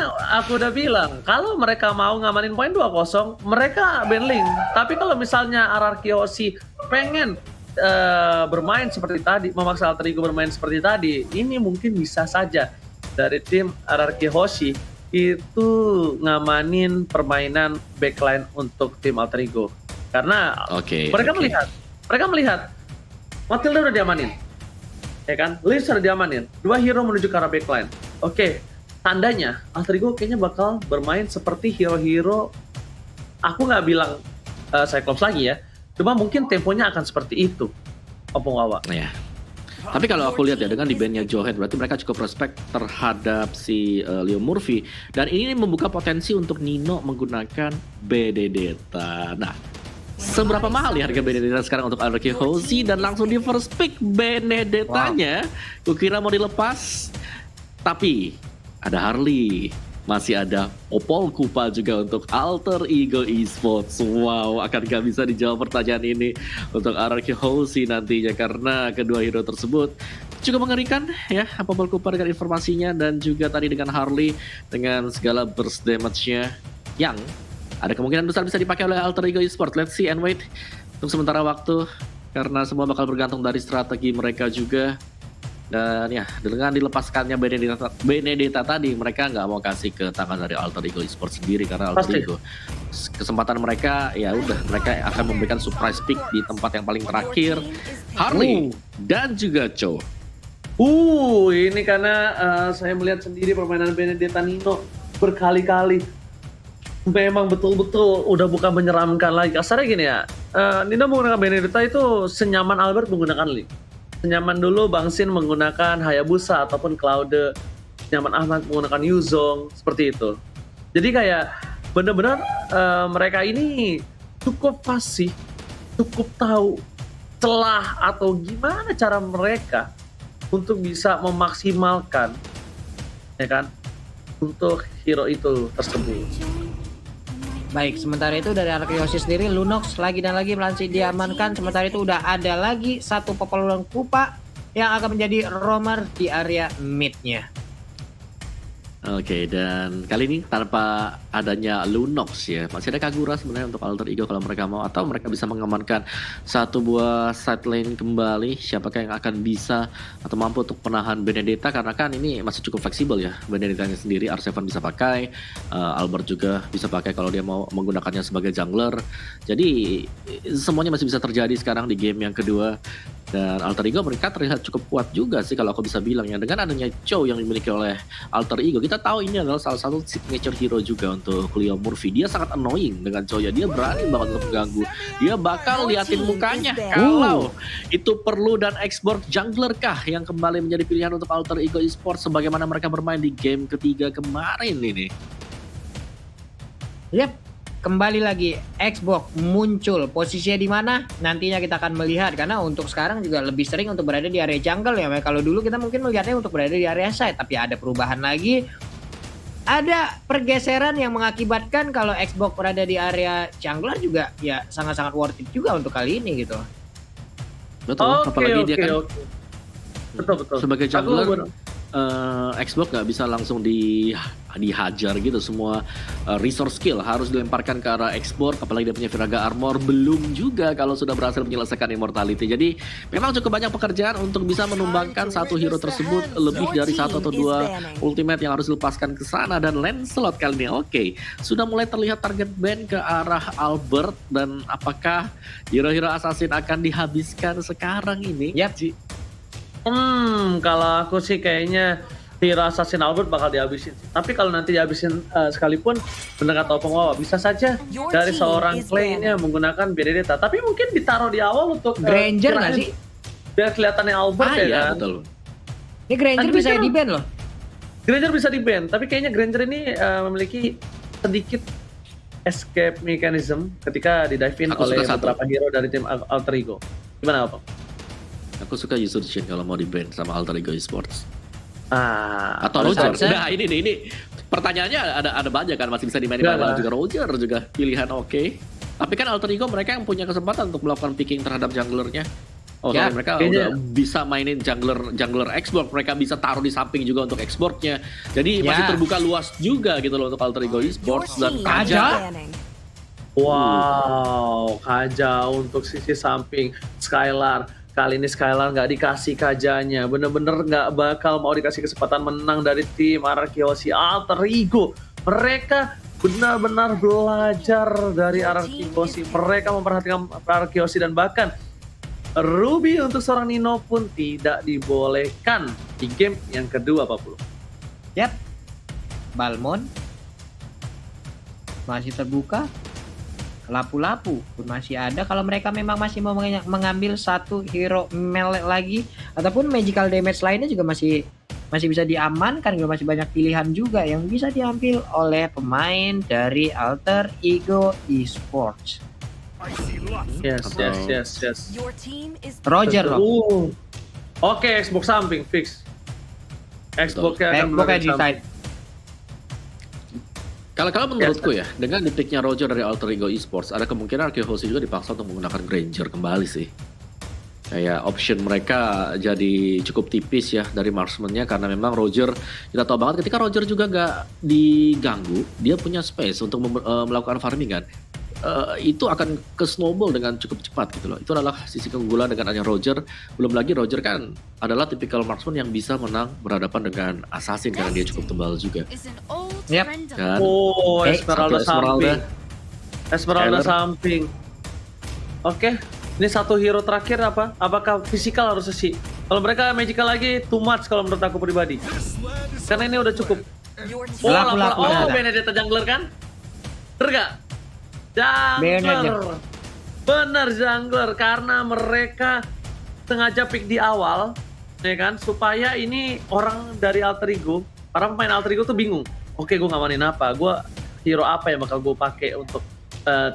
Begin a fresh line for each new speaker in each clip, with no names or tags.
aku udah bilang, kalau mereka mau ngamanin poin 2-0, mereka ban Link. Tapi kalau misalnya RRQ Hoshi pengen bermain seperti tadi, memaksa Alter Ego bermain seperti tadi, ini mungkin bisa saja dari tim RRQ Hoshi itu ngamanin permainan backline untuk tim Alter Ego. Karena mereka melihat Matilda udah diamanin, ya kan? Liz udah diamanin, 2 hero menuju ke arah backline. Oke, tandanya Alter Ego kayaknya bakal bermain seperti hero-hero. Aku nggak bilang Cyclops lagi ya, cuma mungkin temponya akan seperti itu. Opung Wawa.
Ya. Tapi kalau aku lihat ya dengan di bandnya Johead, berarti mereka cukup respect terhadap si Leo Murphy, dan ini membuka potensi untuk Nino menggunakan Benedetta. Nah, seberapa mahal ya harga Benedetta sekarang untuk RRQ Hoshi, dan langsung di first pick Benedettanya. Kukira mau dilepas, tapi ada Harley, masih ada Opol Kupa juga untuk Alter Ego Esports. Wow, akan gak bisa dijawab pertanyaan ini untuk RRQ Hoshi nantinya, karena kedua hero tersebut cukup mengerikan ya. Opol Kupa dengan informasinya, dan juga tadi dengan Harley dengan segala burst damage-nya yang ada kemungkinan besar bisa dipakai oleh Alter Ego Esports. Let's see and wait untuk sementara waktu, karena semua bakal bergantung dari strategi mereka juga. Dan ya, dengan dilepaskannya Benedetta tadi, mereka nggak mau kasih ke tangan dari Alter Ego Esports sendiri, karena Alter Ego kesempatan mereka ya udah, mereka akan memberikan surprise pick di tempat yang paling terakhir. Harley dan juga Cho.
Ini karena saya melihat sendiri permainan Benedetta Nino berkali-kali. Memang betul-betul udah bukan menyeramkan lagi. Kasarnya gini ya, Nino menggunakan Benedetta itu senyaman Albert menggunakan Link. Senyaman dulu Bang Sin menggunakan Hayabusa ataupun Claude, senyaman Ahmad menggunakan Yuzong, seperti itu. Jadi kayak benar-benar mereka ini cukup fasih, cukup tahu celah atau gimana cara mereka untuk bisa memaksimalkan, ya kan, untuk hero itu tersebut.
Baik, sementara itu dari RRQ Hoshi sendiri, Lunox lagi dan lagi masih diamankan. Sementara itu udah ada lagi satu Popolulan Kupa yang akan menjadi roamer di area mid-nya.
Oke, dan kali ini tanpa adanya Lunox ya, masih ada Kagura sebenarnya untuk Alter Ego kalau mereka mau, atau mereka bisa mengamankan satu buah side lane kembali. Siapakah yang akan bisa atau mampu untuk menahan Benedetta, karena kan ini masih cukup fleksibel ya Benedettanya sendiri. R7 bisa pakai, Albert juga bisa pakai kalau dia mau menggunakannya sebagai jungler. Jadi semuanya masih bisa terjadi sekarang di game yang kedua. Dan Alter Ego mereka terlihat cukup kuat juga sih kalau aku bisa bilang ya, dengan adanya Cho yang dimiliki oleh Alter Ego. Kita tahu ini adalah salah satu signature hero juga untuk Leo Murphy. Dia sangat annoying dengan Cho ya, dia berani banget untuk mengganggu. Dia bakal liatin mukanya kalau itu perlu. Dan Xborg jungler kah yang kembali menjadi pilihan untuk Alter Ego Esports sebagaimana mereka bermain di game ketiga kemarin ini.
Yap, kembali lagi Xbox muncul, posisinya di mana nantinya kita akan melihat, karena untuk sekarang juga lebih sering untuk berada di area jungle ya. Kalau dulu kita mungkin melihatnya untuk berada di area side, tapi ada perubahan lagi, ada pergeseran yang mengakibatkan kalau Xbox berada di area jungler juga ya sangat-sangat worth it juga untuk kali ini gitu.
Betul, apalagi dia kan
betul.
Sebagai jungler, Xbox nggak bisa langsung dihajar gitu. Semua resource skill harus dilemparkan ke arah Xbox, apalagi dia punya Viraga Armor. Belum juga kalau sudah berhasil menyelesaikan Immortality. Jadi memang cukup banyak pekerjaan untuk bisa menumbangkan satu hero tersebut. Lebih dari 1 atau 2 ultimate yang harus dilepaskan ke sana. Dan Lancelot kali ini oke, sudah mulai terlihat target ban ke arah Albert. Dan apakah hero-hero assassin akan dihabiskan sekarang ini?
Yap.
Kalau aku sih kayaknya hero assassin Albert bakal dihabisin. Tapi kalau nanti dihabisin sekalipun, benar kata Opung Wawa, bisa saja dari seorang Clay ini menggunakan Benedetta. Tapi mungkin ditaruh di awal untuk
Granger nggak sih?
Biar kelihatannya Albert ya kan.
Betul.
Ini Granger bisa di-ban loh.
Granger bisa di-ban, tapi kayaknya Granger ini memiliki sedikit escape mechanism ketika di-dive-in oleh beberapa hero dari tim Alter Ego. Gimana Opung?
Aku suka Yusuf Shin kalau mau di-ban sama Alter Ego Esports.
Atau
Roger. Nah ini pertanyaannya ada banyak kan, masih bisa dimainin juga Roger juga pilihan oke. Tapi kan Alter Ego mereka yang punya kesempatan untuk melakukan picking terhadap junglernya. Oh,
Ya,
soalnya mereka
kayaknya-
udah bisa mainin jungler export, mereka bisa taruh di samping juga untuk exportnya. Jadi
Ya.
masih terbuka luas juga gitu loh untuk Alter Ego Esports dan
Kaja.
Wow, Kaja untuk sisi samping Skylar. Kali ini Skylar nggak dikasih Kajanya, bener-bener nggak bakal mau dikasih kesempatan menang dari tim RRQC Alter Ego. Mereka benar-benar belajar dari RRQC. Mereka memperhatikan RRQC dan bahkan Ruby untuk seorang Nino pun tidak dibolehkan di game yang kedua, Pak Pulu.
Yap. Balmon masih terbuka. Lapu-lapu pun masih ada kalau mereka memang masih mau mengambil satu hero melee lagi ataupun magical damage lainnya juga masih bisa diamankan, juga masih banyak pilihan juga yang bisa diambil oleh pemain dari Alter Ego Esports.
Yes.
Roger loh.
Oke, Xbox samping fix. Xbox-nya akan
Pokoknya
berada di
di
samping.
side.
Kalau menurutku ya, dengan detiknya Roger dari Alter Ego Esports, ada kemungkinan RRQC juga dipaksa untuk menggunakan Granger kembali sih. Kayak option mereka jadi cukup tipis ya dari marksman-nya, karena memang Roger, kita tahu banget ketika Roger juga nggak diganggu, dia punya space untuk melakukan farming kan. Itu akan ke snowball dengan cukup cepat gitu loh. Itu adalah sisi keunggulan dengan adanya Roger. Belum lagi Roger kan adalah tipikal marksman yang bisa menang berhadapan dengan assassin karena dia cukup tebal juga.
Yap.
Kan?
Oh, Esmeralda
Satu
samping. Esmeralda
Skylar.
samping. Oke, ini satu hero terakhir apa? Apakah fisikal harus sih? Kalau mereka magical lagi, too much kalau menurut aku pribadi. Karena ini udah cukup. Oh,
Lapu-lapu
oh,
ada.
Benedetta jungler kan? Bener gak? Jungler.
Benedetta.
Bener jungler, karena mereka sengaja pick di awal, ya kan? Supaya ini orang dari Alter Ego, para pemain Alter Ego tuh bingung. Oke, gue ngamanin apa? Gue hero apa yang bakal gue pakai untuk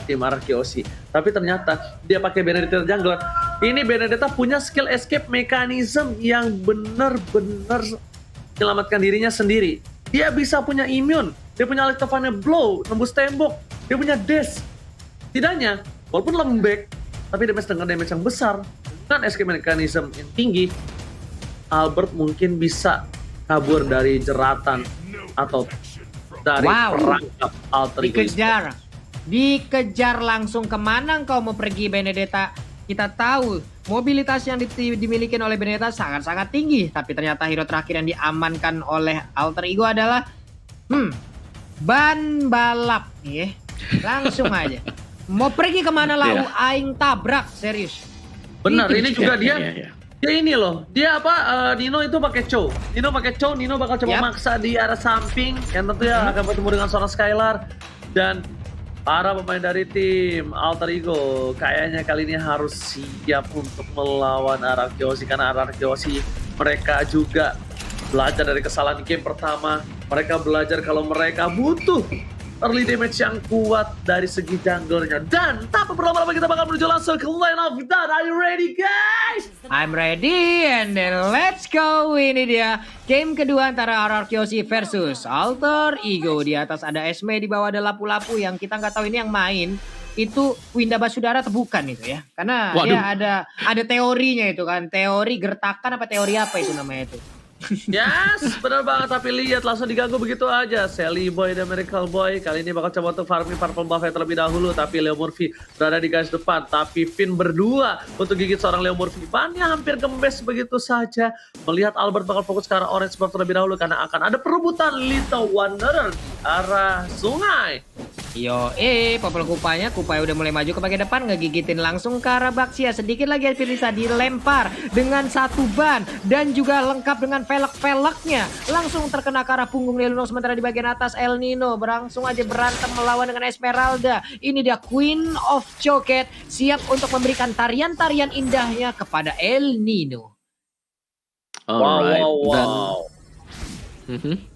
tim RRQC? Tapi ternyata dia pakai Benedetta jungler. Ini Benedetta punya skill escape mechanism yang bener-bener menyelamatkan dirinya sendiri. Dia bisa punya immune, dia punya Electrifying Blow, nembus tembok, dia punya dash. Tidaknya, walaupun lembek, tapi damage dengan damage yang besar, dengan escape mechanism yang tinggi, Albert mungkin bisa kabur dari jeratan atau dari
Wow.
perangkap Alter Ego.
Dikejar langsung kemana engkau mau pergi Benedetta? Kita tahu mobilitas yang dimiliki oleh Benedetta sangat-sangat tinggi, tapi ternyata hero terakhir yang diamankan oleh Alter Ego adalah ban balap nih. Langsung aja. Mau pergi kemana lau? Aing tabrak, serius.
Benar,
Itu
ini
dia.
juga dia.
Iya.
Dia ini loh, dia apa? Nino itu pakai Chow. Nino bakal coba
Yap.
maksa di arah samping, yang tentunya akan bertemu dengan seorang Skylar dan para pemain dari tim Alter Ego. Kayaknya kali ini harus siap untuk melawan RRQC, karena RRQC mereka juga belajar dari kesalahan game pertama. Mereka belajar kalau mereka butuh early damage yang kuat dari segi junglernya. Dan tanpa berlama-lama kita bakal menuju langsung ke line of that. Are you ready, guys?
I'm ready and then let's go. Ini dia game kedua antara RRQC versus Alter Ego. Di atas ada Esme, di bawah ada Lapu-Lapu yang kita nggak tahu ini yang main itu Winda Basudara atau bukan itu ya. Karena
Waduh.
dia ada teorinya itu kan. Teori gertakan apa teori apa itu namanya itu.
Yes, benar banget. Tapi lihat langsung diganggu begitu aja. Sally Boy dan Miracle Boy kali ini bakal coba untuk farming purple buff terlebih dahulu. Tapi Leo Murphy berada di garis depan. Tapi Finn berdua untuk gigit seorang Leo Murphy. Bannya hampir kempes begitu saja. Melihat Albert bakal fokus ke arah orange buff terlebih dahulu, karena akan ada perebutan Little Wanderer di arah sungai.
Yo, Popol Kupanya udah mulai maju ke bagian depan, ngegigitin langsung ke arah Baxia. Sedikit lagi Firisa dilempar dengan satu ban dan juga lengkap dengan velek-veleknya. Langsung terkena ke arah punggung Leluno, sementara di bagian atas El Nino langsung aja berantem melawan dengan Esmeralda. Ini dia Queen of Choket, siap untuk memberikan tarian-tarian indahnya kepada El Nino.
Alright.
Wow.
Dan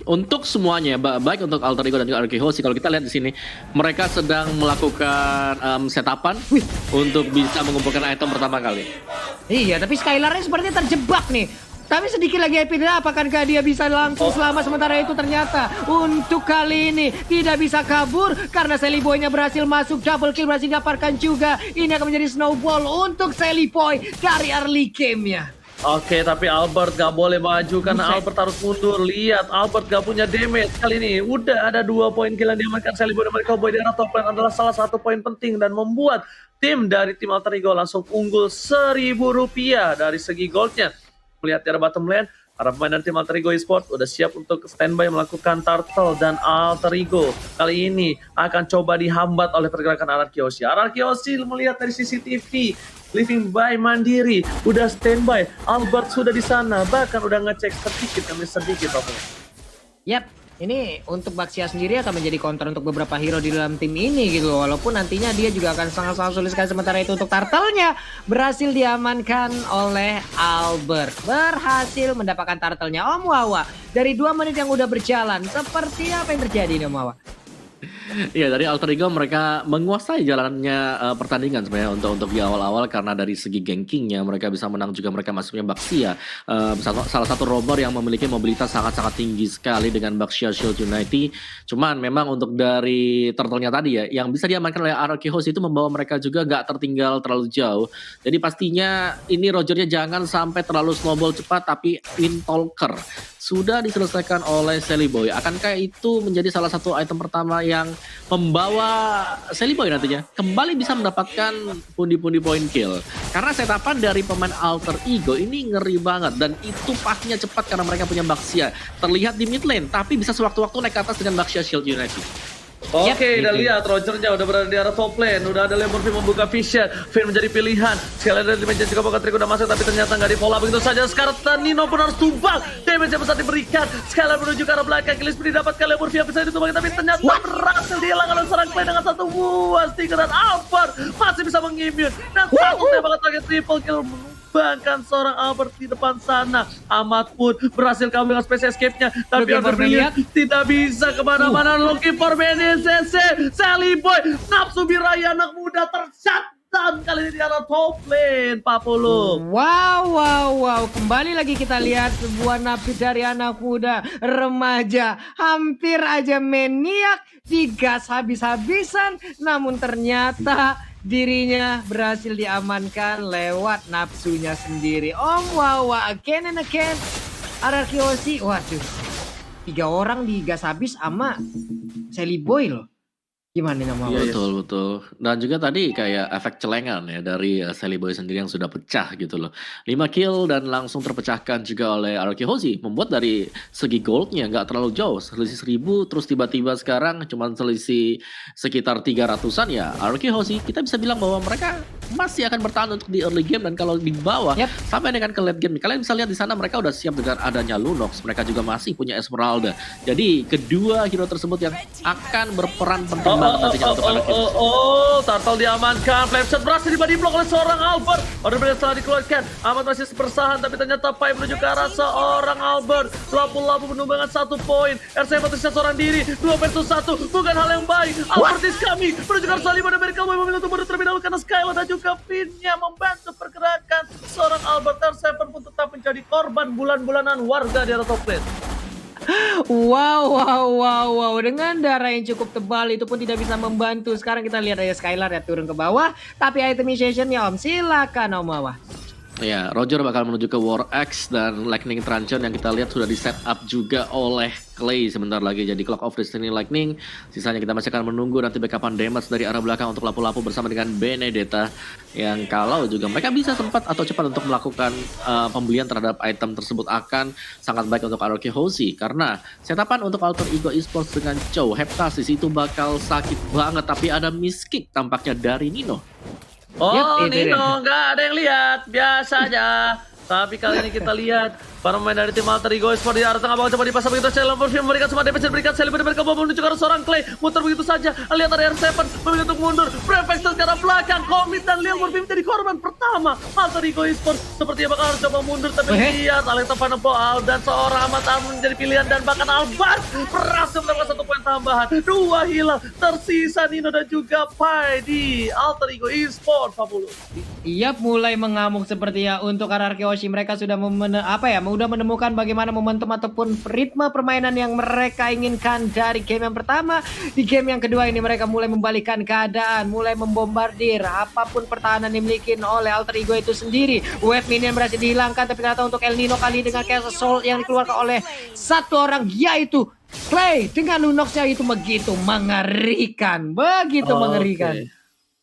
untuk semuanya, baik untuk Alter Ego dan juga RRQC, kalau kita lihat di sini, mereka sedang melakukan setapan untuk bisa mengumpulkan item pertama kali.
Iya, tapi Skylarnya sepertinya terjebak nih. Tapi sedikit lagi Epidra, apakah dia bisa langsung selamat? Sementara itu ternyata untuk kali ini tidak bisa kabur karena Sally Boy-nya berhasil masuk, double kill berhasil didapatkan juga. Ini akan menjadi snowball untuk Sally Boy dari early game-nya.
Oke, tapi Albert gak boleh maju karena Albert harus mundur. Lihat, Albert gak punya damage kali ini. Udah ada 2 poin kill yang diamankan Sally Boy dan mereka Cowboy di arah top lane adalah salah satu poin penting dan membuat tim dari tim Alter Ego langsung unggul Rp1.000 dari segi goldnya. Melihat di arah bottom lane, para pemain dari tim Alter Ego Esports udah siap untuk standby melakukan turtle dan Alter Ego. Kali ini akan coba dihambat oleh pergerakan Ararkioshi. Ararkioshi melihat dari CCTV, living by mandiri, udah standby. Albert sudah di sana, bahkan udah ngecek sedikit demi sedikit.
Yap, ini untuk Baxia sendiri akan menjadi counter untuk beberapa hero di dalam tim ini gitu. Walaupun nantinya dia juga akan sangat-sangat sulit sekali. Sementara itu untuk turtle-nya berhasil diamankan oleh Albert. Berhasil mendapatkan turtle-nya. Om Wawa, dari 2 menit yang udah berjalan, seperti apa yang terjadi nih Om Wawa?
Iya, dari Alter Ego mereka menguasai jalannya pertandingan sebenarnya untuk di awal-awal karena dari segi gankingnya mereka bisa menang juga, mereka masuknya Baxia. Salah satu rover yang memiliki mobilitas sangat-sangat tinggi sekali dengan Baxia Shield Unity. Cuman memang untuk dari turtle-nya tadi ya, yang bisa diamankan oleh Ararkioshi itu membawa mereka juga gak tertinggal terlalu jauh. Jadi pastinya ini Rogernya jangan sampai terlalu snowball cepat, tapi Windtalker sudah diselesaikan oleh Sally Boy. Akankah itu menjadi salah satu item pertama yang membawa Sally Boy nantinya kembali bisa mendapatkan pundi-pundi poin kill? Karena setapan dari pemain Alter Ego ini ngeri banget dan itu pastinya cepat karena mereka punya Baxia. Terlihat di mid lane tapi bisa sewaktu-waktu naik ke atas dengan Baxia Shield Unity.
Oke, udah lihat Rogernya udah berada di arah top lane. Udah ada Lemurfi membuka vision. Finn menjadi pilihan. Sekali dari dimensi juga Pocket Trick udah masuk tapi ternyata nggak di follow up begitu saja. Sekarang Nino pun harus tumbang. Damage yang besar diberikan. Sekali menuju ke arah belakang. Gillespie didapatkan Lemurfi yang bisa ditumbang tapi ternyata berhasil dihilangkan oleh seorang play dengan satu buah stiker dan Albert masih bisa mengimmune. Dan satu tembakan target triple kill bahkan seorang Albert di depan sana. Ahmad pun berhasil kabur dengan space escape-nya tapi Albert tidak bisa kemana-mana. Looking for BNCC Sally Boy nafsu birahi anak muda tershutdown kali ini di arah top lane Pak Pulung.
Wow. Kembali lagi kita lihat sebuah nafsu dari anak muda remaja. Hampir aja maniak, digas habis-habisan. Namun ternyata dirinya berhasil diamankan lewat nafsunya sendiri. Om Wawa again and again. Ararkioshi, waduh, 3 orang digas habis sama Sally Boy loh. Gimana nih Wawa?
Betul. Dan juga tadi kayak efek celengan ya dari Sally Boy sendiri yang sudah pecah gitu loh. 5 kill dan langsung terpecahkan juga oleh Ararkioshi. Membuat dari segi goldnya nggak terlalu jauh. Selisih 1000 terus tiba-tiba sekarang cuma selisih sekitar 300-an ya. Ararkioshi kita bisa bilang bahwa mereka masih akan bertahan untuk di early game dan kalau di bawah sampai dengan ke late game. Kalian bisa lihat di sana mereka udah siap dengan adanya Lunox. Mereka juga masih punya Esmeralda. Jadi kedua hero tersebut yang akan berperan penting
Turtle diamankan. Flameshot berhasil di block oleh seorang Albert. Order setelah dikeluarkan. Ahmad masih bersahan tapi ternyata Pai menuju ke arah seorang Albert. Lapu-lapu menumbangkan 1 poin. RC tersisa seorang diri. 2 versus 1. Bukan hal yang baik. Albert is coming. Menuju ke arah Sally Boy dan mereka memilih untuk mundur terlebih dahulu karena Skylar dan juga Finn-nya membantu pergerakan seorang Albert. R7 pun tetap menjadi korban bulan-bulanan warga di arah top lane.
Wow. Dengan darah yang cukup tebal itu pun tidak bisa membantu. Sekarang kita lihat aja Skylar ya turun ke bawah. Tapi itemization-nya Om, silakan Om Wawa.
Ya, Roger bakal menuju ke War Axe dan Lightning Truncheon yang kita lihat sudah di set up juga oleh Clay sebentar lagi. Jadi Clock of Destiny Lightning, sisanya kita masih akan menunggu nanti backupan damage dari arah belakang untuk lapu-lapu bersama dengan Benedetta. Yang kalau juga mereka bisa sempat atau cepat untuk melakukan pembelian terhadap item tersebut akan sangat baik untuk Ararkioshi. Karena setapan untuk Alter Ego Esports dengan Chow Heptasis itu bakal sakit banget. Tapi ada miss kick tampaknya dari Nino.
Nino nggak ada yang lihat, biasa aja. Tapi kali ini kita lihat para pemain dari tim Alter Ego Esports di arah tengah bawah coba dipasang begitu. Lemurfi memberikan semua damage, diberikan Sally Boy mereka mau menuju ke arah seorang Clay. Muter begitu saja. Lihat ada R7 memilih untuk mundur. Prefect ke arah belakang. Komit dan Lemurfi menjadi korban pertama Alter Ego Esports. Sepertinya bakal harus coba mundur tapi lihat Alexa Paneboal dan seorang Ahmad menjadi pilihan dan bahkan Albert berhasil mendapatkan 1 poin tambahan. 2 hilang. Tersisa Nino dan juga Pai di Alter Ego Esports. 40.
Yap, mulai mengamuk sepertinya untuk RRQ Hoshi. Mereka sudah udah menemukan bagaimana momentum ataupun ritme permainan yang mereka inginkan dari game yang pertama. Di game yang kedua ini mereka mulai membalikkan keadaan, mulai membombardir apapun pertahanan dimiliki oleh Alter Ego itu sendiri. Wave minion berhasil dihilangkan, tapi ternyata untuk El Nino kali dengan Chaos Assault yang dikeluarkan oleh satu orang, yaitu Clay dengan Lunox-nya itu begitu mengerikan, mengerikan.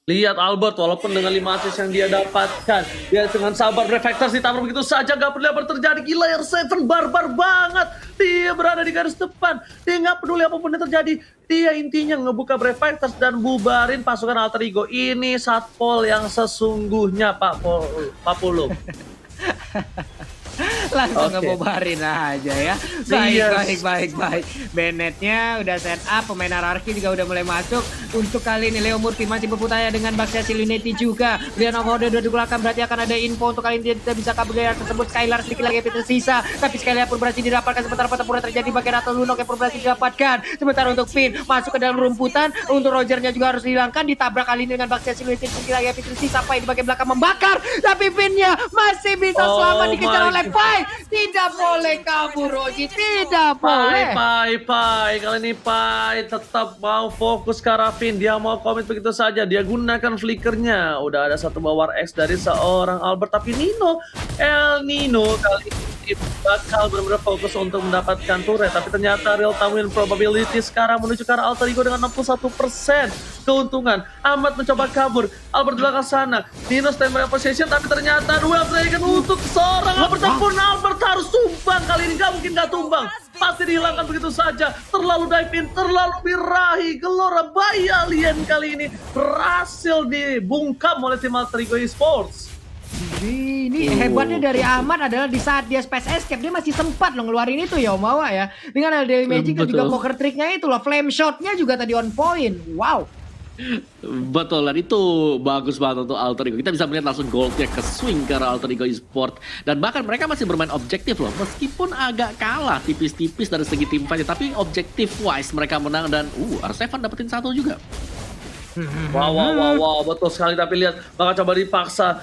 Lihat Albert, walaupun dengan 5 assist yang dia dapatkan, dia dengan sabar Reflectors ditabrak begitu saja, gak peduli apa terjadi. Gila, R7 barbar banget. Dia berada di garis depan, dia gak peduli apapun yang terjadi. Dia intinya ngebuka Reflectors dan bubarin pasukan Alter Ego. Ini Satpol yang sesungguhnya, Pak Pulung.
Langsung ngebobarin aja ya. Baik. Bennett-nya udah set up, pemain RRQ juga udah mulai masuk. Untuk kali ini Leo Murphy masih berputanya dengan Baxia Silunetti juga. Leon Order udah digunakan, berarti akan ada info untuk kali ini dia tidak bisa kabur dari tersebut. Skylar sedikit lagi tersisa, tapi Skylar pun berhasil didapatkan. Sementara pertempuran terjadi bagian atau Lunok yang pun berhasil didapatkan. Sementara untuk Finn masuk ke dalam rumputan, untuk Rogernya juga harus dihilangkan. Ditabrak kali ini dengan Baxia Silunetti sedikit lagi tersisa. Sampai di bagian belakang membakar, tapi Finn-nya masih bisa selamat dikejar oleh Pai. Tidak boleh kabur, Roji. Tidak boleh.
Pai. Kali ini Pai tetap mau fokus ke Rafin. Dia mau komit begitu saja. Dia gunakan flickernya. Udah ada satu War X dari seorang Albert. Tapi El Nino kali ini bakal benar-benar fokus untuk mendapatkan turret. Tapi ternyata real time win probability sekarang menuju ke arah Alter Ego dengan 61% keuntungan. Ahmad mencoba kabur. Albert di belakang sana. Nino standby position, tapi ternyata duel dragon untuk seorang Albert. Pun Albert harus tumbang kali ini. Gak mungkin gak tumbang. Pasti dihilangkan begitu saja. Terlalu dive in, terlalu birahi. Gelora bayi alien kali ini berhasil dibungkam oleh tim Alter Ego Esports.
Ini hebatnya dari Ahmad adalah di saat dia space escape, dia masih sempat loh ngeluarin itu ya Omawa ya. Dengan ada Daily Magic dan juga poker tricknya itu loh. Flame shotnya juga tadi on point. Wow.
Betul, dan itu bagus banget untuk Alter Ego. Kita bisa melihat langsung goldnya ke swing ke arah Alter Ego Esports. Dan bahkan mereka masih bermain objektif loh. Meskipun agak kalah tipis-tipis dari segi tim fight, tapi objektif wise mereka menang. Dan R7 dapetin satu juga.
Wow, betul sekali. Tapi lihat, bakal coba dipaksa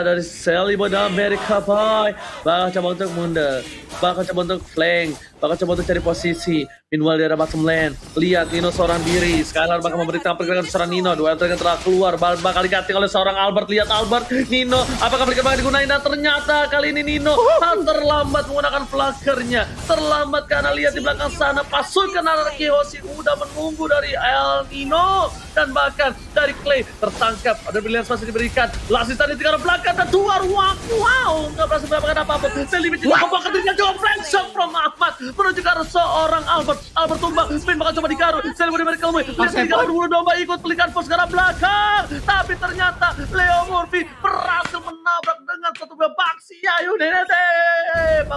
dari Sally pada Amerika Boy. Bakal coba untuk mundur, bakal coba untuk flank, bakal coba untuk cari posisi. Meanwhile di arah bottom lane, lihat Nino seorang diri. Skylar bakal memberikan pergerakan seorang Nino. Dua dragon telah keluar, bakal diganti oleh seorang Albert. Lihat Albert, Nino, apakah mereka bakal digunain? Dan ternyata kali ini Nino terlambat menggunakan flaggernya. Terlambat karena lihat di belakang sana pasukan RRQ Hoshi udah menunggu dari El Nino. Dan bahkan dari Clay tertangkap. Ada brilliance masih diberikan. Lasis tadi di arah belakang dan keluar. Wow, nggak berhasil mendapatkan apa-apa. Selimet tidak membakar dirinya. Coba flank shot from Ahmad menuju ke arah seorang Albert. Albert tumbang, Finn bakal coba digaruk. Selimet diberi kelumui. Lihat digaruk berbulu domba ikut pelikan pos ke arah belakang. Tapi ternyata Leo Murphy berhasil menabrak dengan satu Baxia Unity.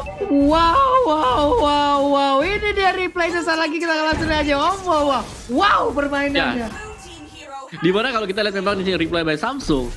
Wow. Ini dia replay sesaat lagi, kita langsung aja. Wow, permainannya.
Dimana kalau kita lihat memang di replay by Samsung,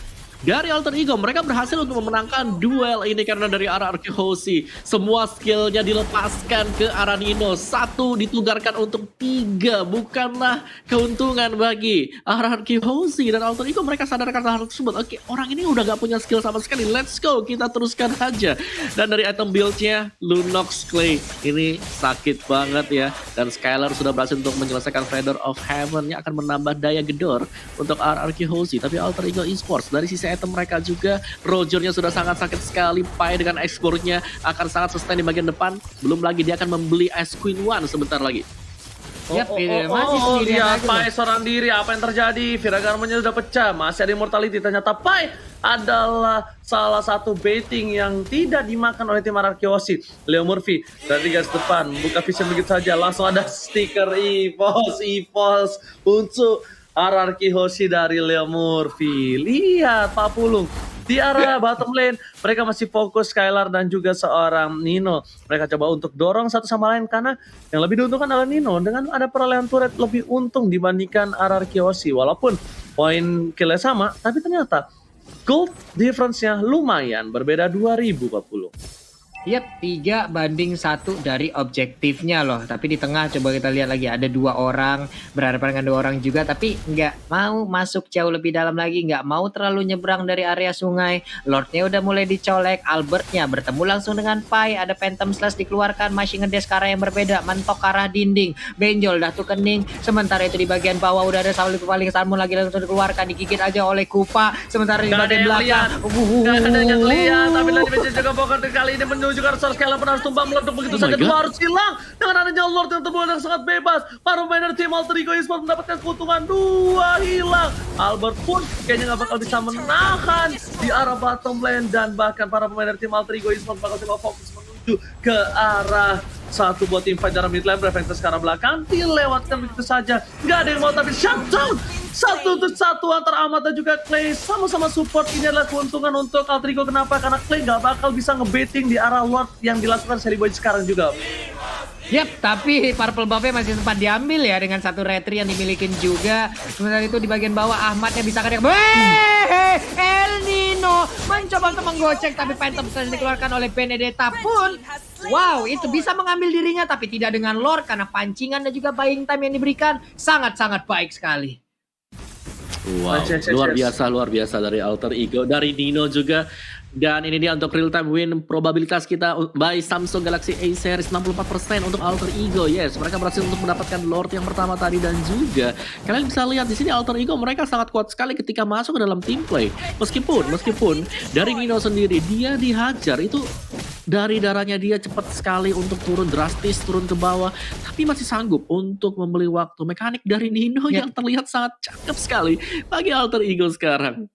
dari Alter Ego mereka berhasil untuk memenangkan duel ini karena dari RRQ Hoshi semua skillnya dilepaskan ke arah Nino. Satu ditugarkan untuk 3, bukanlah keuntungan bagi RRQ Hoshi dan Alter Ego. Mereka sadarkan hal tersebut. Oke, orang ini udah gak punya skill sama sekali. Let's go, kita teruskan aja. Dan dari item build-nya Lunox Clay ini sakit banget ya. Dan Skylar sudah berhasil untuk menyelesaikan Feather of Heaven yang akan menambah daya gedor untuk RRQ Hoshi. Tapi Alter Ego Esports dari sisi item mereka juga, Rogernya sudah sangat sakit sekali. Pai dengan exportnya akan sangat sustain di bagian depan. Belum lagi dia akan membeli Ice Queen 1 sebentar lagi.
Lihat Pai seorang diri. Apa yang terjadi? Viragarmanya sudah pecah. Masih ada immortality. Ternyata Pai adalah salah satu baiting yang tidak dimakan oleh tim RRQ Hoshi. Leo Murphy dari garis depan buka vision begitu saja. Langsung ada stiker EVOS untuk RRQ Hoshi dari Leo Murphy. Lihat Pak Pulung di arah bottom lane, mereka masih fokus Skylar dan juga seorang Nino. Mereka coba untuk dorong satu sama lain karena yang lebih diuntungkan adalah Nino dengan ada perolehan turret lebih untung dibandingkan RRQ Hoshi. Walaupun poin killnya sama, tapi ternyata gold difference-nya lumayan berbeda 2000 Pak Pulung.
Yap, 3-1 dari objektifnya loh. Tapi di tengah coba kita lihat lagi ada 2 orang, berhadapan dengan 2 orang juga, tapi nggak mau masuk jauh lebih dalam lagi, nggak mau terlalu nyebrang dari area sungai. Lordnya udah mulai dicolek, Albertnya bertemu langsung dengan Pai, ada Phantom Slash dikeluarkan, masih ngedes ke arah yang berbeda, mentok ke arah dinding, benjol dah tuh kening. Sementara itu di bagian bawah udah ada paling salmon lagi langsung dikeluarkan, digigit aja oleh Kupa. Sementara di bagian belakang,
Gak ada yang lihat, tapi lagi Benji juga Poker kali ini menuju ke arah Skelan pun harus tumbang meleduk begitu
Oh
saja.
my God.
Dua harus hilang dengan adanya Lord yang terbuat yang sangat bebas. Para pemain dari tim Alter Ego Esports mendapatkan keuntungan 2 hilang. Albert pun kayaknya nggak bakal bisa menahan di arah bottom lane, dan bahkan para pemain dari tim Alter Ego Esports bakal coba fokus menuju ke arah satu buat tim fight dalam mid lane. Reflector sekarang belakang dilewatkan begitu saja, nggak ada yang mau, tapi shutdown 1-1 antara Ahmad dan juga Clay sama-sama support. Ini adalah keuntungan untuk Alter Ego. Kenapa? Karena Clay nggak bakal bisa ngebaiting di arah Lord yang dilakukan Sally Boy sekarang juga.
Yap, tapi Purple Buff-nya masih sempat diambil ya dengan satu retri yang dimilikin juga. Sementara itu di bagian bawah Ahmadnya bisa kadang El Nino mencoba untuk menggocek, tapi Phantom Slash dikeluarkan oleh Benedetta pun. Wow, itu bisa mengambil dirinya, tapi tidak dengan Lord karena pancingan dan juga buying time yang diberikan sangat-sangat baik sekali.
Wow, luar biasa dari Alter Ego, dari Nino juga. Dan ini dia untuk real time win probabilitas kita by Samsung Galaxy A series 64% untuk Alter Ego. Yes, mereka berhasil untuk mendapatkan Lord yang pertama tadi, dan juga kalian bisa lihat di sini Alter Ego mereka sangat kuat sekali ketika masuk ke dalam team play. Meskipun dari Nino sendiri dia dihajar itu, dari darahnya dia cepat sekali untuk turun drastis, turun ke bawah, tapi masih sanggup untuk membeli waktu. Mekanik dari Nino yang terlihat sangat cakep sekali bagi Alter Ego sekarang.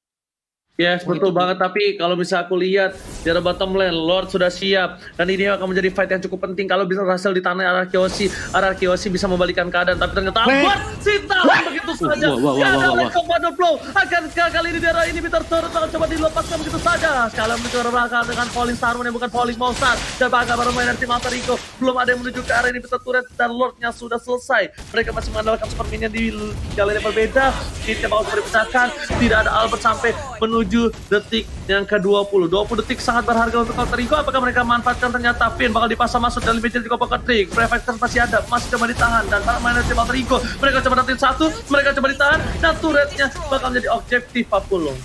Yes, betul banget. Tapi kalau bisa aku lihat di arah bottom lane, Lord sudah siap. Dan ini akan menjadi fight yang cukup penting kalau bisa berhasil ditahan arah Kyoshi. Arah Kyoshi bisa membalikan keadaan, tapi ternyata Albert Sita begitu saja. Ada Commander Flow. Akan kali ini di arah ini Peter Turret akan coba dilepaskan begitu saja. Sekalian menuju ke arah belakang dengan Falling Starman yang bukan Falling Monster. Dan bahkan para pemain tim Alter Ego belum ada yang menuju ke arah ini Peter Turret, dan Lordnya sudah selesai. Mereka masih mengandalkan super minion di jalan yang berbeda. Ini bakal coba dipecahkan. Tidak ada Albert sampai menuju detik yang ke-20. 20 detik sangat berharga untuk Alter Ego. Apakah mereka manfaatkan? Ternyata Finn bakal dipasang masuk dan lebih jadi Poker Trick. Prefector masih ada, masih coba ditahan, dan para pemain tim Alter Ego mereka coba dapetin satu, mereka coba ditahan, dan turretnya bakal menjadi objektif Papulung.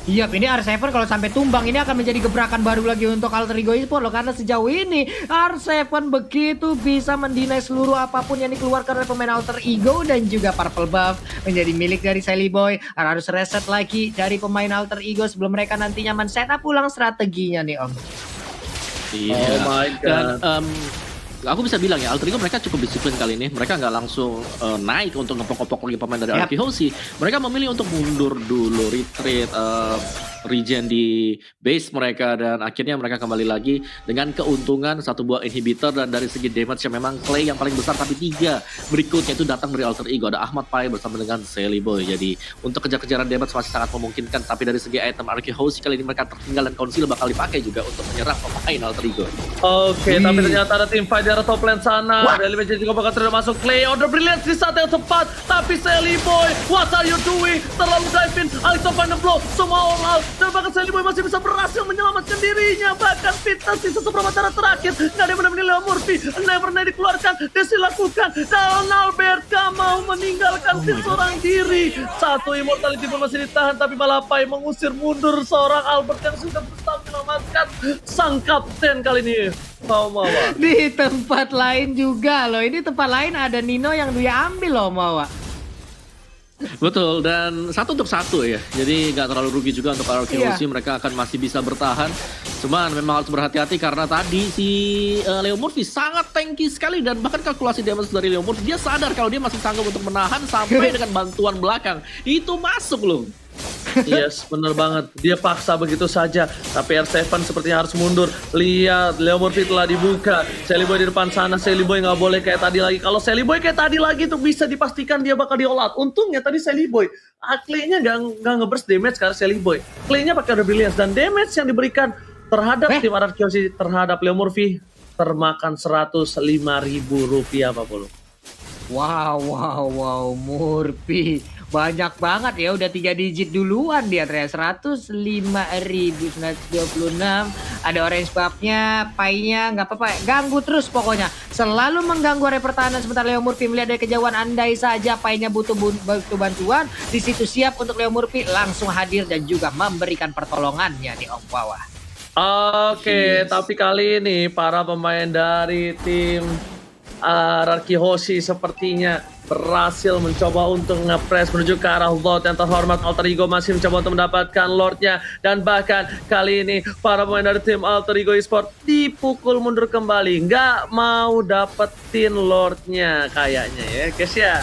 Iya, ini R7 kalau sampai tumbang ini akan menjadi gebrakan baru lagi untuk Alter Ego Esports loh, karena sejauh ini R7 begitu bisa mendinai seluruh apapun yang dikeluarkan oleh pemain Alter Ego, dan juga Purple Buff menjadi milik dari Sally Boy. Harus reset lagi dari pemain Alter Ego sebelum mereka nantinya men-setup ulang strateginya nih Om.
Iya.
Oh my God.
Dan aku bisa bilang ya, Alter Ego mereka cukup disiplin kali ini. Mereka nggak langsung naik untuk ngepok-ngepok lagi pemain dari Arkehosi. Mereka memilih untuk mundur dulu, retreat, regen di base mereka, dan akhirnya mereka kembali lagi dengan keuntungan satu buah inhibitor. Dan dari segi damage yang memang Clay yang paling besar, tapi 3 berikutnya itu datang dari Alter Ego. Ada Ahmad Pai bersama dengan Sally Boy. Jadi untuk kejar-kejaran damage masih sangat memungkinkan, tapi dari segi item Arkehosi kali ini mereka tertinggal, dan Conceal bakal dipakai juga untuk menyerang pemain Alter Ego.
Oke, tapi ternyata ada tim fight di arah top lane sana. Dari Legend juga bakal terus masuk. Clay order brilliant di saat yang tepat, tapi Sally Boy, what are you doing? Terlalu dive in, Alex find the blow, semua all out, dan bahkan Sally Boy masih bisa berhasil menyelamatkan dirinya. Bahkan Vita sisa seberapa darah terakhir, nggak ada yang benar-benar Leo Murphy, never dikeluarkan, dilakukan, dan Albert gak mau meninggalkan tim seorang diri. Satu immortality pun masih ditahan, tapi malah Pai mengusir mundur seorang Albert yang sudah berusaha menyelamatkan sang kapten kali ini. Mawa.
Di tempat lain juga loh, ini tempat lain ada Nino yang dia ambil loh Mawa.
Betul, dan 1 untuk 1 ya. Jadi nggak terlalu rugi juga untuk Arkehosi. Mereka akan masih bisa bertahan. Cuman memang harus berhati-hati karena tadi si Leo Murphy sangat tanky sekali, dan bahkan kalkulasi damage dari Leo Murphy, dia sadar kalau dia masih sanggup untuk menahan sampai dengan bantuan belakang. Itu masuk loh.
Yes, bener banget. Dia paksa begitu saja, tapi R7 sepertinya harus mundur. Lihat, Leo Murphy telah dibuka. Sally Boy di depan sana. Sally Boy nggak boleh kayak tadi lagi. Kalau Sally Boy kayak tadi lagi tuh bisa dipastikan dia bakal di-all out. Untungnya tadi Sally Boy Clay-nya nggak nge-burst damage karena Sally Boy. Clay-nya pakai Order Brilliance, dan damage yang diberikan terhadap tim Arkehosi terhadap Leo Murphy termakan 105.000 rupiah, Pak Polo.
Wow, Murphy. Banyak banget ya, udah 3 digit duluan dia ternyata. 105.926. Ada orange buff-nya, pie-nya, nggak apa-apa. Ganggu terus pokoknya. Selalu mengganggu area pertahanan. Sementara Leo Murphy melihat dari kejauhan, andai saja pie-nya butuh bantuan. Di situ siap untuk Leo Murphy langsung hadir dan juga memberikan pertolongannya di bawah.
Oke,
Yes.
tapi kali ini para pemain dari tim Rarky Hoshi sepertinya berhasil mencoba untuk nge-press menuju ke arah Lord yang terhormat. Alter Ego masih mencoba untuk mendapatkan Lordnya, dan bahkan kali ini para pemain dari tim Alter Ego Esports dipukul mundur kembali, nggak mau dapetin Lordnya kayaknya ya guys ya.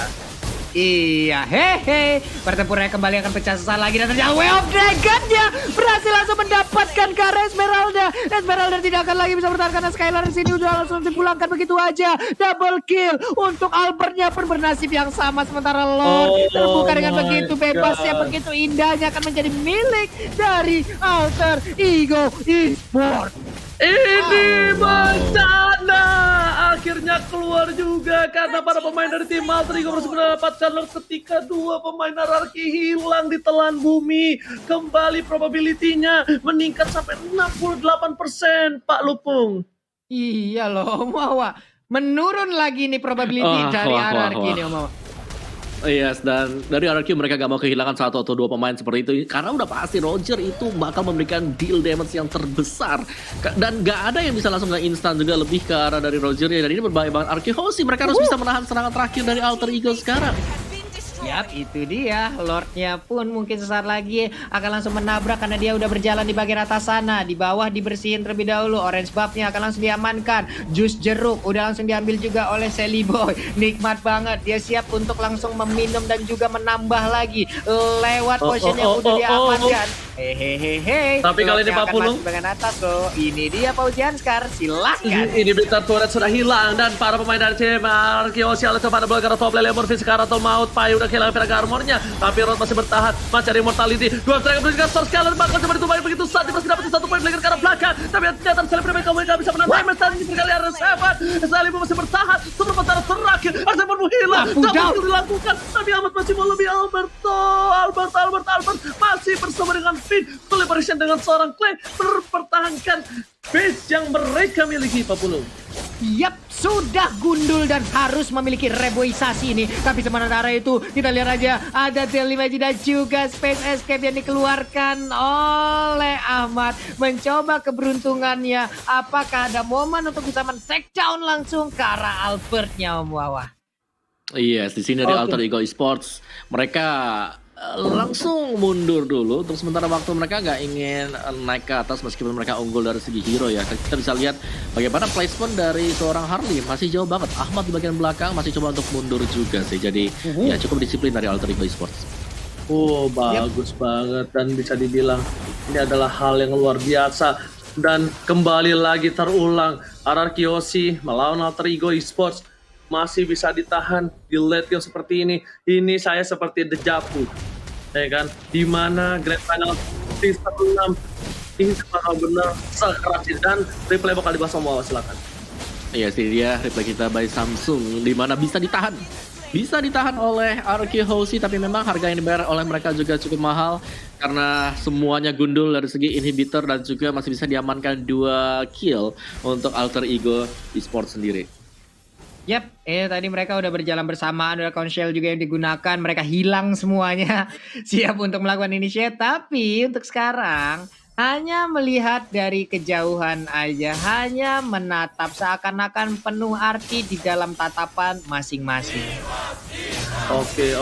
Iya, hehe. Pertempurannya kembali akan pecah sesaat lagi dan ternyata Way of Dragon-nya berhasil langsung mendapatkan ke arah Esmeralda. Esmeralda tidak akan lagi bisa bertahan karena Skylar di sini udah langsung dipulangkan begitu aja. Double kill untuk Albertnya pun bernasib yang sama, sementara Lord terbuka dengan begitu bebasnya, begitu indahnya akan menjadi milik dari Alter Ego Esports.
Ini bencana akhirnya keluar juga karena para pemain dari tim Alter Ego berhasil mendapatkan Lord ketika dua pemain Rarky hilang di telan bumi. Kembali probability-nya meningkat sampai 68%, Pak Lupung.
Iya loh, Mawa. Menurun lagi nih probability dari Rarky nih, Mawa.
Yes, dan dari RRQ mereka gak mau kehilangan satu atau dua pemain seperti itu karena udah pasti Roger itu bakal memberikan deal damage yang terbesar, dan gak ada yang bisa langsung instan juga lebih ke arah dari Roger ya. Dan ini berbahaya banget RRQ Hoshi, mereka harus bisa menahan serangan terakhir dari Alter Ego sekarang.
Yap, itu dia. Lordnya pun mungkin sesaat lagi akan langsung menabrak karena dia udah berjalan di bagian atas sana. Di bawah dibersihin terlebih dahulu. Orange buff-nya akan langsung diamankan. Jus jeruk udah langsung diambil juga oleh Sally Boy. Nikmat banget. Dia siap untuk langsung meminum dan juga menambah lagi lewat potion yang udah diamankan. Hehehe.
Tapi kali ini Pak Pulung
bagian atas loh. Ini dia Paujian Scar. Silahkan.
ini Bitter Turret sudah hilang, dan para pemain dari tim Rarky Hoshi alias pada belakang top lane Murphy sekarang atau maut. Pai udah kehilangan Viraga armornya, tapi Rod masih bertahan, masih ada immortality. Dua striker menunjukkan Source Scaler bakal coba ditumpahin begitu saja, masih dapat satu poin lagi ke arah belakang. Tapi ternyata Sally Prime kamu gak bisa menang damage, dan ini berkali ada Seven. Sally masih bertahan, super pasar terakhir. Arseven pun hilang, tak perlu dilakukan, tapi Albert masih mau lebih. Albert masih bersama dengan Finn. Collaboration dengan seorang Clay mempertahankan base yang mereka miliki, Pak Pulung.
Yap, sudah gundul dan harus memiliki reboisasi ini. Tapi sementara itu, kita lihat aja ada Daily Magic dan juga Space Escape yang dikeluarkan oleh Ahmad. Mencoba keberuntungannya. Apakah ada momen untuk bisa men-take down langsung ke arah Albertnya, Om Wawa?
Yes, di sini dari Alter Ego Esports mereka langsung mundur dulu untuk sementara waktu. Mereka nggak ingin naik ke atas meskipun mereka unggul dari segi hero ya. Kita bisa lihat bagaimana placement dari seorang Harley, masih jauh banget. Ahmad di bagian belakang masih coba untuk mundur juga sih. Jadi ya cukup disiplin dari Alter Ego Esports.
Oh, bagus banget, dan bisa dibilang ini adalah hal yang luar biasa. Dan kembali lagi terulang, Rarky Hoshi melawan Alter Ego Esports masih bisa ditahan di late game seperti ini. Ini saya seperti dejavu, ya kan? Dimana Grand Final season 6 ini benar-benar sekeras ini, dan replay bakal dibahas sama Wawa, silakan.
Iya sih, dia replay kita by Samsung, dimana bisa ditahan oleh Rarky Hoshi, tapi memang harga yang dibayar oleh mereka juga cukup mahal karena semuanya gundul dari segi inhibitor, dan juga masih bisa diamankan 2 kill untuk Alter Ego Esports sendiri.
Yap, tadi mereka udah berjalan bersamaan, udah konshell juga yang digunakan, mereka hilang semuanya, siap untuk melakukan initiate. Tapi untuk sekarang hanya melihat dari kejauhan aja, hanya menatap seakan-akan penuh arti di dalam tatapan masing-masing.
Oke.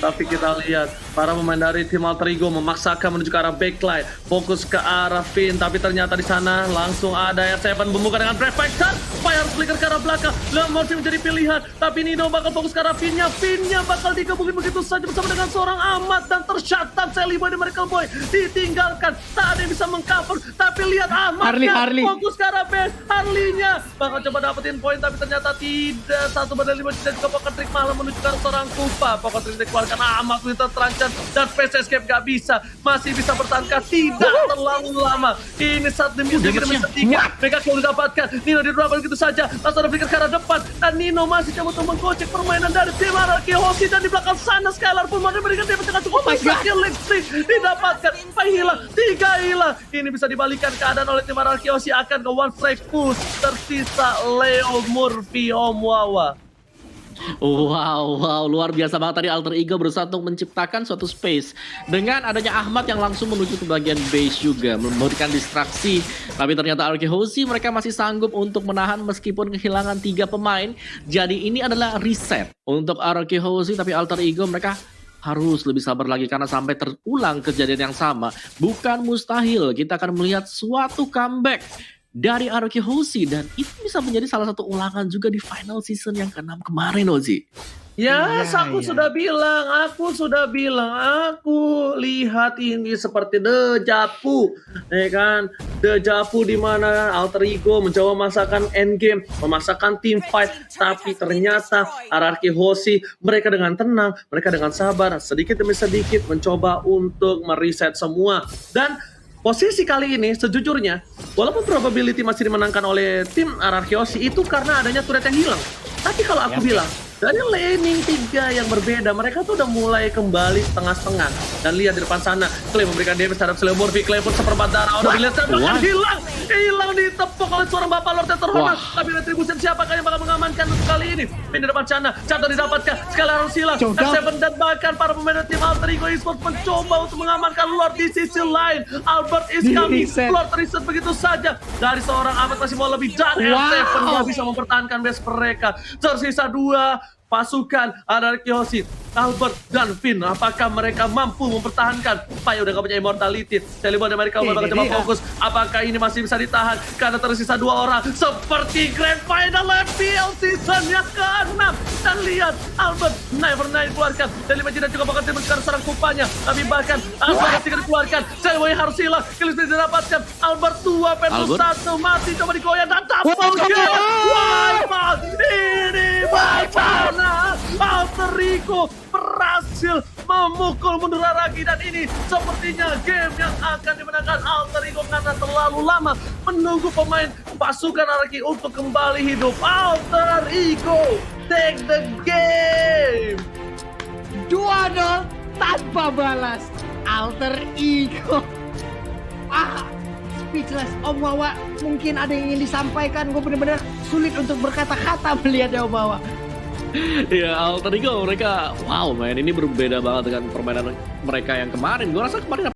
Tapi kita lihat para pemain dari tim Alter Ego memaksakan menuju ke arah backline, fokus ke arah Finn, tapi ternyata di sana langsung ada R7 membuka dengan Brave Factor. Fire flicker ke arah belakang, Morphy menjadi pilihan, tapi Nino bakal fokus ke arah Finn-nya bakal dikebukin begitu saja bersama dengan seorang Ahmad, dan tercatat Sally Boy dan Miracle Boy ditinggalkan, tak ada yang bisa mengcover. Tapi lihat Ahmad
Harley.
fokus ke arah base, Harley-nya bakal coba dapetin poin, tapi ternyata tidak. Satu bandar 5 dan juga Pocket Trick malah menuju ke arah seorang Kupa. Pocket Trick dikeluarkan, Ahmad itu terancam didapatkan dan Face Escape gak bisa, masih bisa bertahan tidak terlalu lama. Ini saat demi sedikit demi sedikit Mega Kill didapatkan. Nino didorong begitu saja, langsung ada flicker ke arah depan dan Nino masih coba untuk menggocek permainan dari tim Araki Hoshi, dan di belakang sana Skylar pun mau memberikan damage dengan cukup besar. Lipstick didapatkan, 4 hilang, 3 hilang. Ini bisa dibalikan keadaan oleh tim Araki Hoshi, akan ke one strike push. Tersisa Leo Murphy, Om Wawa.
Wow, luar biasa banget tadi Alter Ego berusaha untuk menciptakan suatu space dengan adanya Ahmad yang langsung menuju ke bagian base juga, memberikan distraksi. Tapi ternyata Araki Hoshi mereka masih sanggup untuk menahan meskipun kehilangan 3 pemain. Jadi ini adalah reset untuk Araki Hoshi, tapi Alter Ego mereka harus lebih sabar lagi karena sampai terulang kejadian yang sama. Bukan mustahil kita akan melihat suatu comeback dari Araki Hoshi, dan itu bisa menjadi salah satu ulangan juga di final season yang ke-6 kemarin, Ozi.
Ya, aku sudah bilang, aku lihat ini seperti dejavu, ya kan? Dejavu di mana Alter Ego mencoba memaksakan endgame, memaksakan team fight, tapi ternyata Araki Hoshi mereka dengan tenang, mereka dengan sabar, sedikit demi sedikit mencoba untuk mereset semua. Dan posisi kali ini sejujurnya, walaupun probability masih dimenangkan oleh tim Araki Hoshi itu karena adanya turret yang hilang. Tapi kalau aku bilang, dari laning 3 yang berbeda, mereka tuh udah mulai kembali setengah-setengah. Dan lihat di depan sana, Clay memberikan damage terhadap Leo Murphy. Clay pun seperempat darah, udah dilihat bahkan hilang ditepuk oleh seorang Bapak Lord yang terhormat. Tapi Retribution siapakah yang bakal mengamankan untuk kali ini? Pin di depan sana, Cato didapatkan, Skylar harus hilang. Seven dan bahkan para pemain tim Alter Ego Esports mencoba untuk mengamankan Lord di sisi lain. Albert is coming, Lord reset begitu saja. Dari seorang Ahmad masih mau lebih, dan Seven gak bisa mempertahankan base mereka. Tersisa 2 pasukan Araki Hoshi, Albert dan Finn. Apakah mereka mampu mempertahankan? Pai udah gak punya immortality. Telepon mereka udah bakal coba fokus. Apakah ini masih bisa ditahan? Karena tersisa 2 orang. Seperti Grand Final FPL season yang ke-6. Dan lihat Albert Never Night keluarkan. Telepon tidak juga bakal timur sekarang serang kupanya. Tapi bahkan Albert tidak dikeluarkan. Selway harus hilang. Kills didapatkan. Albert 2 versus 1. Mati coba digoyang dan double kill. Wipeout. Ini bacana. Alter Ego berhasil memukul mundur Araki, dan ini sepertinya game yang akan dimenangkan Alter Ego karena terlalu lama menunggu pemain pasukan Araki untuk kembali hidup. Alter Ego take the game.
2-0 tanpa balas. Alter Ego. Speechless. Om Wawa, mungkin ada yang ingin disampaikan. Gue bener-bener sulit untuk berkata-kata melihatnya Om Wawa.
Ya, Alter Ego mereka, wow man, ini berbeda banget dengan permainan mereka yang kemarin. Gue rasa kemarin